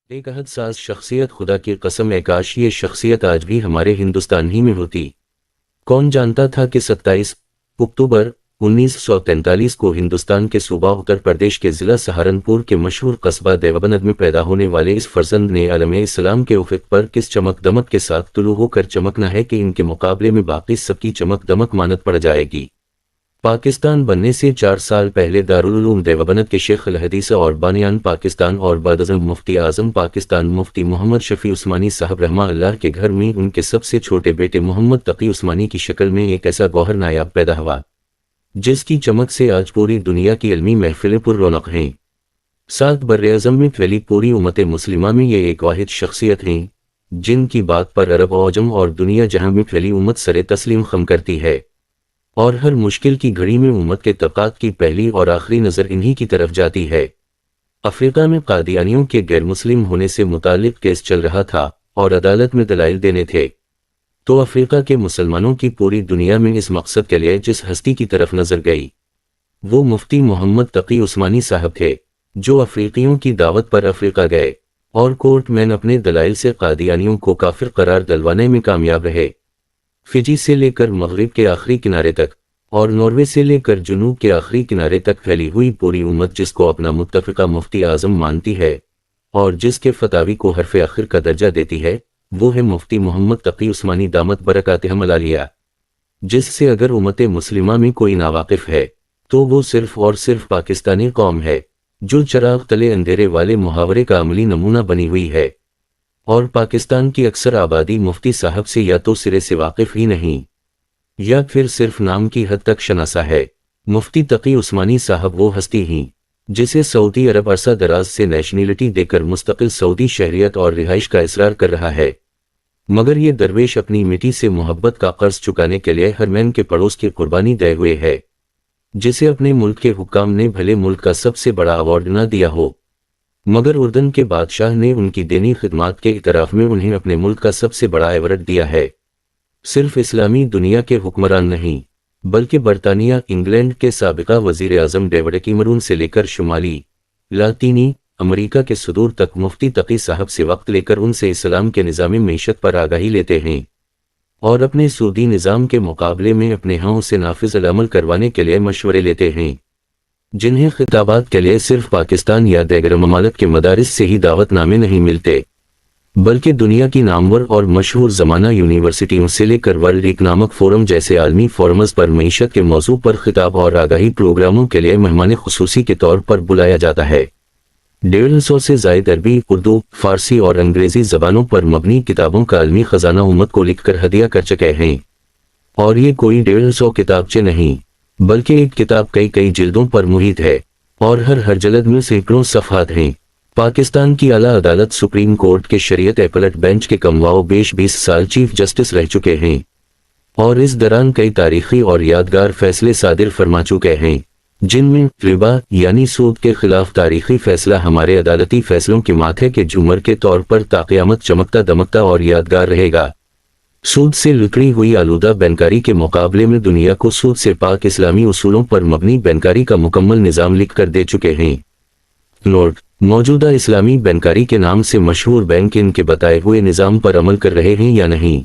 ایک عہد ساز شخصیت، خدا کی قسم اے کاش یہ شخصیت آج بھی ہمارے ہندوستان ہی میں ہوتی۔ کون جانتا تھا کہ 27 اکتوبر 1943 کو ہندوستان کے صوبہ اتر پردیش کے ضلع سہارنپور کے مشہور قصبہ دیوبند میں پیدا ہونے والے اس فرزند نے عالم اسلام کے افق پر کس چمک دمک کے ساتھ طلوع ہو کر چمکنا ہے کہ ان کے مقابلے میں باقی سب کی چمک دمک مانت پڑ جائے گی۔ پاکستان بننے سے 4 سال پہلے دارالعلوم دیوبند کے شیخ الحدیث اور بانیان پاکستان اور بعدازم مفتی اعظم پاکستان مفتی محمد شفیع عثمانی صاحب رحمہ اللہ کے گھر میں ان کے سب سے چھوٹے بیٹے محمد تقی عثمانی کی شکل میں ایک ایسا گوہر نایاب پیدا ہوا جس کی چمک سے آج پوری دنیا کی علمی محفلیں پر رونق ہیں۔ ساتھ براعظم میں پھیلی پوری امت مسلمہ میں یہ ایک واحد شخصیت ہیں جن کی بات پر عرب و عجم اور دنیا جہاں میں پھیلی امت سر تسلیم خم کرتی ہے، اور ہر مشکل کی گھڑی میں امت کے طبقات کی پہلی اور آخری نظر انہی کی طرف جاتی ہے۔ افریقہ میں قادیانیوں کے غیر مسلم ہونے سے متعلق کیس چل رہا تھا اور عدالت میں دلائل دینے تھے، تو افریقہ کے مسلمانوں کی پوری دنیا میں اس مقصد کے لیے جس ہستی کی طرف نظر گئی وہ مفتی محمد تقی عثمانی صاحب تھے، جو افریقیوں کی دعوت پر افریقہ گئے اور کورٹ میں اپنے دلائل سے قادیانیوں کو کافر قرار دلوانے میں کامیاب رہے۔ فجی سے لے کر مغرب کے آخری کنارے تک اور ناروے سے لے کر جنوب کے آخری کنارے تک پھیلی ہوئی پوری امت جس کو اپنا متفقہ مفتی اعظم مانتی ہے اور جس کے فتاوی کو حرف آخر کا درجہ دیتی ہے، وہ ہے مفتی محمد تقی عثمانی دامت برکاتہم العالیہ، جس سے اگر امت مسلمہ میں کوئی ناواقف ہے تو وہ صرف اور صرف پاکستانی قوم ہے جو چراغ تلے اندھیرے والے محاورے کا عملی نمونہ بنی ہوئی ہے، اور پاکستان کی اکثر آبادی مفتی صاحب سے یا تو سرے سے واقف ہی نہیں یا پھر صرف نام کی حد تک شناسا ہے۔ مفتی تقی عثمانی صاحب وہ ہستی ہیں جسے سعودی عرب عرصہ دراز سے نیشنلٹی دے کر مستقل سعودی شہریت اور رہائش کا اصرار کر رہا ہے، مگر یہ درویش اپنی مٹی سے محبت کا قرض چکانے کے لیے حرمین کے پڑوس کی قربانی دے ہوئے ہے، جسے اپنے ملک کے حکام نے بھلے ملک کا سب سے بڑا ایوارڈ نہ دیا ہو، مگر اردن کے بادشاہ نے ان کی دینی خدمات کے اعتراف میں انہیں اپنے ملک کا سب سے بڑا ایوارڈ دیا ہے۔ صرف اسلامی دنیا کے حکمران نہیں بلکہ برطانیہ انگلینڈ کے سابقہ وزیر اعظم ڈیوڈ کیمرون سے لے کر شمالی لاطینی امریکہ کے صدور تک مفتی تقی صاحب سے وقت لے کر ان سے اسلام کے نظام معیشت پر آگاہی لیتے ہیں اور اپنے سودی نظام کے مقابلے میں اپنے ہاں اسے نافذ العمل کروانے کے لیے مشورے لیتے ہیں، جنہیں خطابات کے لیے صرف پاکستان یا دیگر ممالک کے مدارس سے ہی دعوت نامے نہیں ملتے بلکہ دنیا کی نامور اور مشہور زمانہ یونیورسٹیوں سے لے کر ورلڈ اکنامک فورم جیسے عالمی فورمز پر معیشت کے موضوع پر خطاب اور آگاہی پروگراموں کے لیے مہمان خصوصی کے طور پر بلایا جاتا ہے۔ 150 سے زائد عربی، اردو، فارسی اور انگریزی زبانوں پر مبنی کتابوں کا عالمی خزانہ امت کو لکھ کر ہدیہ کر چکے ہیں، اور یہ کوئی 150 کتابچے نہیں بلکہ ایک کتاب کئی جلدوں پر محیط ہے اور ہر جلد میں سینکڑوں صفحات ہیں۔ پاکستان کی اعلیٰ عدالت سپریم کورٹ کے شریعت اپیلٹ بینچ کے کم و بیش 20 سال چیف جسٹس رہ چکے ہیں اور اس دوران کئی تاریخی اور یادگار فیصلے صادر فرما چکے ہیں، جن میں ربا یعنی سود کے خلاف تاریخی فیصلہ ہمارے عدالتی فیصلوں کے ماتھے کے جھومر کے طور پر تا قیامت چمکتا دمکتا اور یادگار رہے گا۔ سود سے لکڑی ہوئی آلودہ بینکاری کے مقابلے میں دنیا کو سود سے پاک اسلامی اصولوں پر مبنی بینکاری کا مکمل نظام لکھ کر دے چکے ہیں۔ نوٹ: موجودہ اسلامی بینکاری کے نام سے مشہور بینک ان کے بتائے ہوئے نظام پر عمل کر رہے ہیں یا نہیں،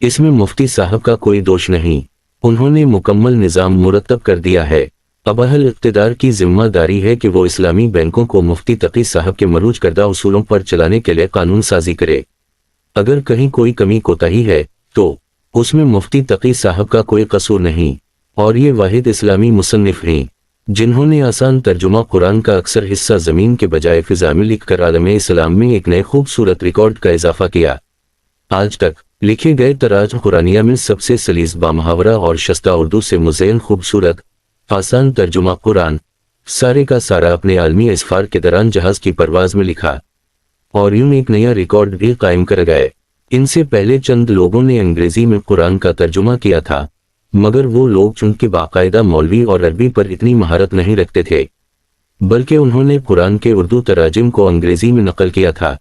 اس میں مفتی صاحب کا کوئی دوش نہیں، انہوں نے مکمل نظام مرتب کر دیا ہے۔ اب اہل اقتدار کی ذمہ داری ہے کہ وہ اسلامی بینکوں کو مفتی تقی صاحب کے مروج کردہ اصولوں پر چلانے کے لیے قانون سازی کرے۔ اگر کہیں کوئی کمی کوتاہی ہے تو اس میں مفتی تقی صاحب کا کوئی قصور نہیں، اور یہ واحد اسلامی مصنف ہیں جنہوں نے آسان ترجمہ قرآن کا اکثر حصہ زمین کے بجائے فضا میں لکھ کر عالم اسلام میں ایک نئے خوبصورت ریکارڈ کا اضافہ کیا۔ آج تک لکھے گئے تراجم قرآنیہ میں سب سے سلیس بامحاورہ اور شستہ اردو سے مزین خوبصورت آسان ترجمہ قرآن سارے کا سارا اپنے عالمی اسفار کے دوران جہاز کی پرواز میں لکھا، اور یوں ایک نیا ریکارڈ بھی قائم کر گئے۔ ان سے پہلے چند لوگوں نے انگریزی میں قرآن کا ترجمہ کیا تھا، مگر وہ لوگ چونکہ باقاعدہ مولوی اور عربی پر اتنی مہارت نہیں رکھتے تھے، بلکہ انہوں نے قرآن کے اردو تراجم کو انگریزی میں نقل کیا تھا،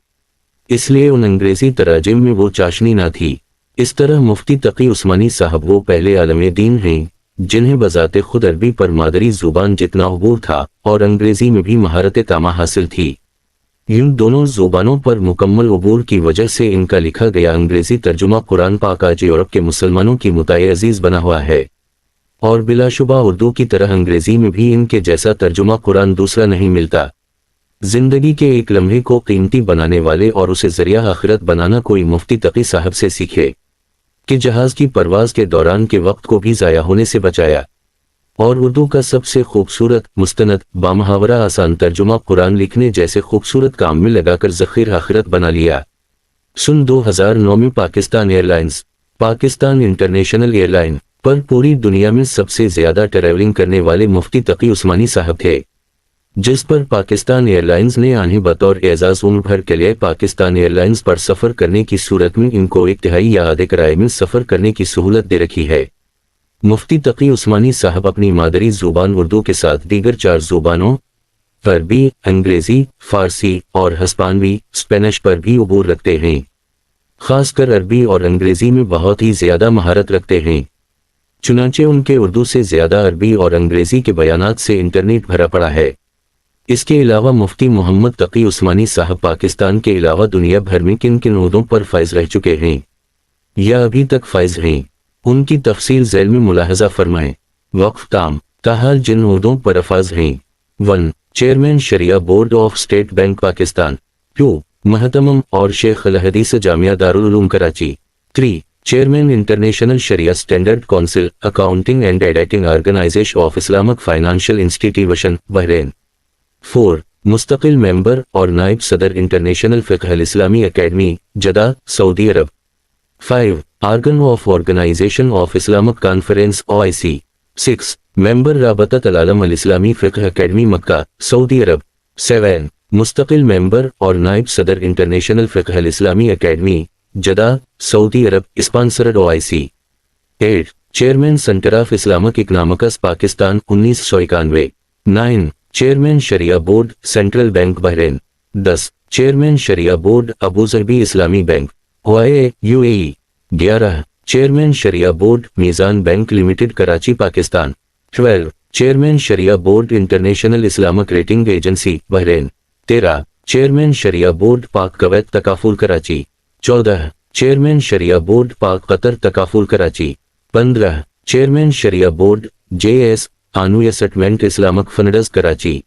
اس لیے ان انگریزی تراجم میں وہ چاشنی نہ تھی۔ اس طرح مفتی تقی عثمانی صاحب وہ پہلے عالم دین ہیں جنہیں بذات خود عربی پر مادری زبان جتنا عبور تھا اور انگریزی میں بھی مہارت تامہ حاصل تھی۔ ان دونوں زبانوں پر مکمل عبور کی وجہ سے ان کا لکھا گیا انگریزی ترجمہ قرآن پاک آج یورپ کے مسلمانوں کی متاع عزیز بنا ہوا ہے، اور بلا شبہ اردو کی طرح انگریزی میں بھی ان کے جیسا ترجمہ قرآن دوسرا نہیں ملتا۔ زندگی کے ایک لمحے کو قیمتی بنانے والے اور اسے ذریعہ آخرت بنانا کوئی مفتی تقی صاحب سے سیکھے کہ جہاز کی پرواز کے دوران کے وقت کو بھی ضائع ہونے سے بچایا، اور اردو کا سب سے خوبصورت، مستند، بامحاورہ آسان ترجمہ قرآن لکھنے جیسے خوبصورت کام میں لگا کر ذخیر آخرت بنا لیا۔ سن 2009 میں Pakistan airlines, Pakistan international airline پر پوری دنیا میں سب سے زیادہ ٹریولنگ کرنے والے مفتی تقی عثمانی صاحب تھے، جس پر پاکستان ایئرلائنز نے انہیں بطور اعزاز عمر بھر کے لیے پاکستان ایئرلائنز پر سفر کرنے کی صورت میں ان کو 1 تہائی یا آدھے کرائے میں سفر کرنے کی سہولت دے رکھی ہے۔ مفتی تقی عثمانی صاحب اپنی مادری زبان اردو کے ساتھ دیگر 4 زبانوں عربی، انگریزی، فارسی اور ہسپانوی، اسپینش پر بھی عبور رکھتے ہیں۔ خاص کر عربی اور انگریزی میں بہت ہی زیادہ مہارت رکھتے ہیں، چنانچہ ان کے اردو سے زیادہ عربی اور انگریزی کے بیانات سے انٹرنیٹ بھرا پڑا ہے۔ اس کے علاوہ مفتی محمد تقی عثمانی صاحب پاکستان کے علاوہ دنیا بھر میں کن کن عہدوں پر فائز رہ چکے ہیں یا ابھی تک فائز ہیں، ان کی تفصیل ذیل میں ملاحظہ فرمائیں۔ وقف تام تاحال جن عہدوں پر فائز ہیں: 1 چیئرمین شریعہ board of state bank Pakistan, 2 مہتمم اور شیخ الحدیث جامعہ دارالعلوم کراچی، 3 چیئرمین انٹرنیشنل شریعہ standard council accounting and auditing organisation of Islamic financial institution Bahrain, 4 مستقل ممبر اور نائب صدر انٹرنیشنل فقہ الاسلامی اکیڈمی جدہ، سعودی عرب، 5 organ of organisation of Islamic conference OIC، 6 member رابطۃ العالم الاسلامی فقہ اکیڈمی مکہ، سعودی عرب، 7 مستقل ممبر اور نائب صدر انٹرنیشنل فقہ الاسلامی اکیڈمی جدہ، سعودی عرب، sponsored OIC، 8 chairman centre of Islamic economics Pakistan 1991، 9 chairman شریعہ board central bank Bahrain, 10 chairman شریعہ بورڈ ابوظہبی اسلامی بینک OIA UAE، 11 چیئرمین شریعہ board Meezan bank limited Karachi Pakistan, 12 chairman شریعہ board international Islamic rating agency Bahrain, 13 chairman شریعہ board Pak Kuwait تکافل Karachi, 14 chairman شریعہ board Pak Qatar تکافل Karachi, 15 chairman شریعہ بورڈ JS آنوی settlement Islamic funds Karachi,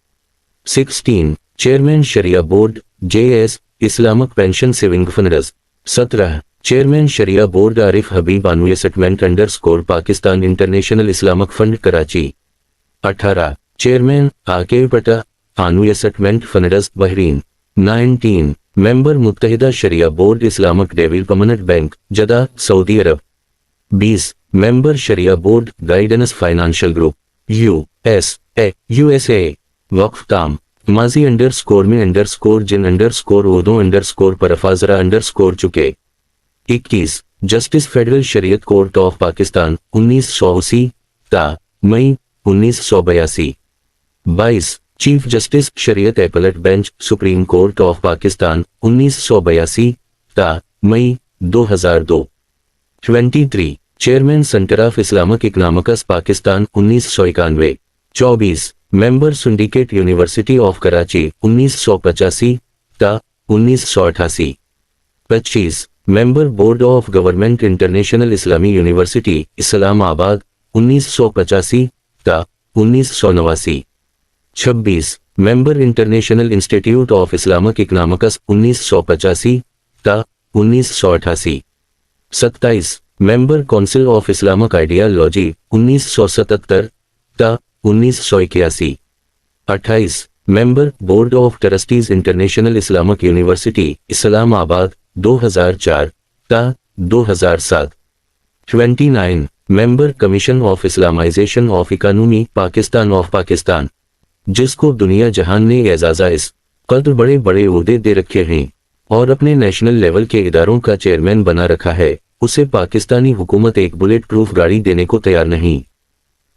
16 chairman شریعہ board JS Islamic pension saving funds, 17 chairman شریعہ بورڈ عارف حبیب آنوی settlement _ Pakistan international Islamic fund Karachi, 18 chairman عاقب پٹا آنوی سیٹلمنٹ فنڈز بحرین، 19 ممبر متحدہ شریعہ board Islamic development bank Jeddah, سعودی عرب، 20 ممبر شریعہ board guidance financial group USA۔ وقف تام ماضی _ میں _ جن _ عہدوں _ پر افاظرہ _ چکے 21 جسٹس فیڈرل شریعت کورٹ آف پاکستان 1980 تا مئی 1982، 22 چیف جسٹس شریعت appellate bench supreme court of Pakistan 1982 تا مئی 2002، 23 chairman centre of Islamic economics Pakistan 1991، 24 member syndicate university of Karachi 1985 تا 1988، 25 member board of government international اسلامی یونیورسٹی اسلام آباد 1985 تا 1989، 26 member international institute of Islamic economics 1985 تا 1988، 27 ممبر council of Islamic ideology 1977 تا 1981، 28 member board of trustees international Islamic university Islamabad 2004 تا 2007، 29 member commission of Islamization of economy Pakistan of Pakistan, جس کو دنیا جہان نے اعزازہ اس قدر بڑے بڑے عہدے دے رکھے ہیں اور اپنے نیشنل لیول کے اداروں کا چیئرمین بنا رکھا ہے، اسے پاکستانی حکومت ایک بلیٹ پروف گاڑی دینے کو تیار نہیں،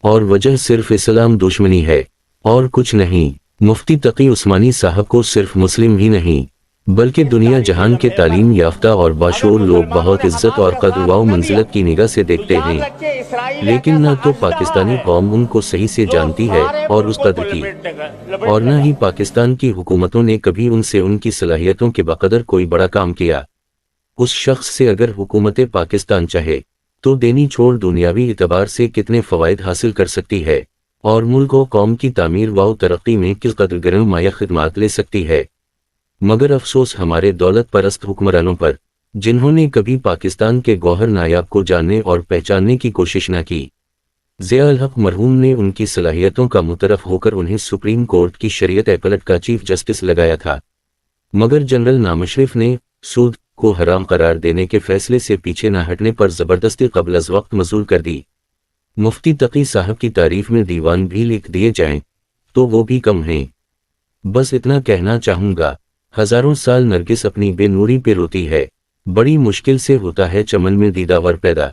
اور وجہ صرف اسلام دشمنی ہے اور کچھ نہیں۔ مفتی تقی عثمانی صاحب کو صرف مسلم ہی نہیں بلکہ دنیا جہان کے تعلیم یافتہ اور باشعور لوگ بہت عزت اور قدر و منزلت کی نگاہ سے دیکھتے ہیں، لیکن نہ تو پاکستانی قوم ان کو صحیح سے جانتی ہے اور اس قدر کی، اور نہ ہی پاکستان کی حکومتوں نے کبھی ان سے ان کی صلاحیتوں کے بقدر کوئی بڑا کام کیا۔ اس شخص سے اگر حکومت پاکستان چاہے تو دینی چھوڑ دنیاوی اعتبار سے کتنے فوائد حاصل کر سکتی ہے، اور ملک و قوم کی تعمیر و ترقی میں کس قدر گرانمایہ خدمات لے سکتی ہے۔ مگر افسوس ہمارے دولت پرست حکمرانوں پر، جنہوں نے کبھی پاکستان کے گوہر نایاب کو جاننے اور پہچاننے کی کوشش نہ کی۔ ضیاء الحق مرحوم نے ان کی صلاحیتوں کا مترف ہو کر انہیں سپریم کورٹ کی شریعت اپیلٹ کا چیف جسٹس لگایا تھا، مگر جنرل نامشرف نے سود کو حرام قرار دینے کے فیصلے سے پیچھے نہ ہٹنے پر زبردستی قبل از وقت مزول کر دی۔ مفتی تقی صاحب کی تعریف میں دیوان بھی لکھ دیے جائیں تو وہ بھی کم ہیں۔ بس اتنا کہنا چاہوں گا، ہزاروں سال نرگس اپنی بے نوری پہ روتی ہے، بڑی مشکل سے ہوتا ہے چمن میں دیدہ ور پیدا۔